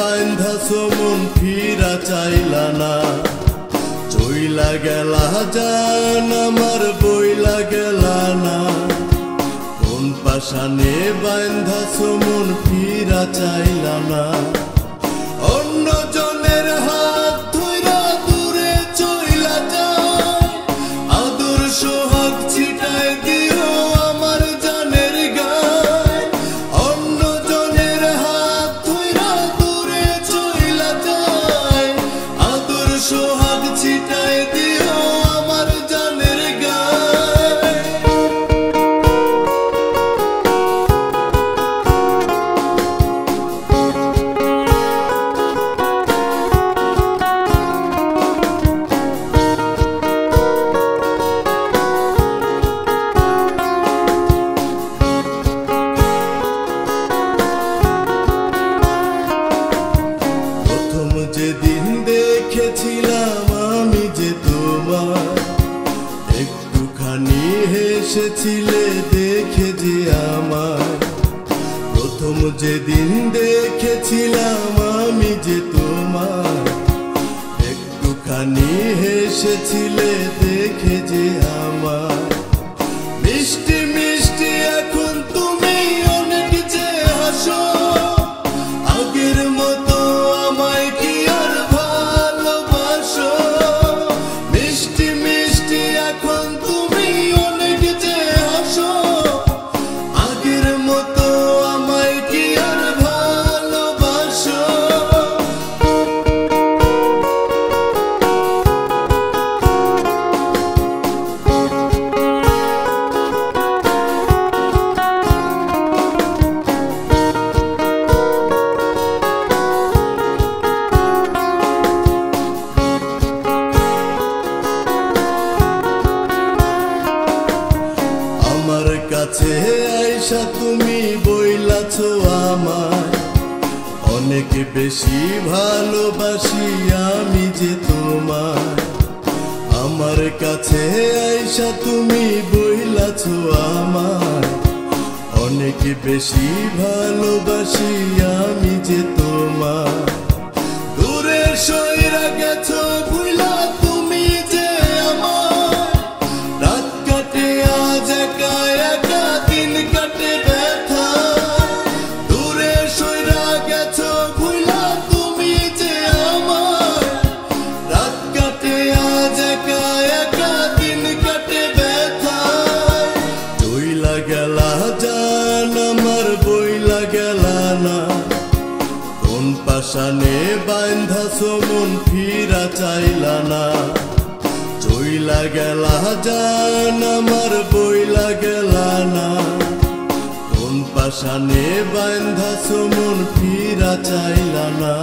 বাঁধাছো মন ফিরা চাইলা না। চইলা গেলা জান আমার বইলা গেলা না। কোন পাশানে বাঁধাছো মন ফিরা চাইলা না। অন্য জনের হাত ধইরা দূরে চইলা যায়। আদর সোহাগ ছিটায় দিও আমার জানের গায়। অন্য জনের হাত ধইরা দূরে চইলা যায়। আদর সোহাগ ছিটায় দিও আমার জানের গায়। যেদিন দেখেছিলাম আমি যে তোমার, একটুখানি হেসেছিলে দেখে যে আমার। প্রথম যেদিন দেখেছিলাম আমি যে তোমার, একটুখানি হেসেছিলে দেখে যে আমার। মিষ্টি মিষ্টি এখন তুমি অনেক যে হাসো। আগের মতো আমায় কি আর ভালোবাসো? মিষ্টি মিষ্টি এখন তুমি অনেক যে হাসো। আগের মতো আমায় কি আর ভালোবাসো? আমার কাছে আইসা তুমি বইলাছো আমায়, অনেক বেশি ভালোবাসি আমি যে তোমায়। আমার কাছে আইসা তুমি বইলাছো আমায়, অনেক বেশি ভালোবাসি আমি যে তোমায়। দূরে সইরা গেছো ভুলা তুমি যে আমায়। রাত কাটে আজ একা একা, দিন কাটে ব্যথা। দূরে সইরা গেছো ভুলা তুমি যে আমায়। রাত কাটে আজ একা একা, দিন কাটে ব্যথা। চইলা গেলা জান আমার বইলা গেলা না। কোন পাশানে বাঁধাছো মন ফিরা চাইলা না। চইলা গেলা জান আমার বইলা গেলা না। কোন পাশানে বাঁধাছো মন ফিরা চাইলা না।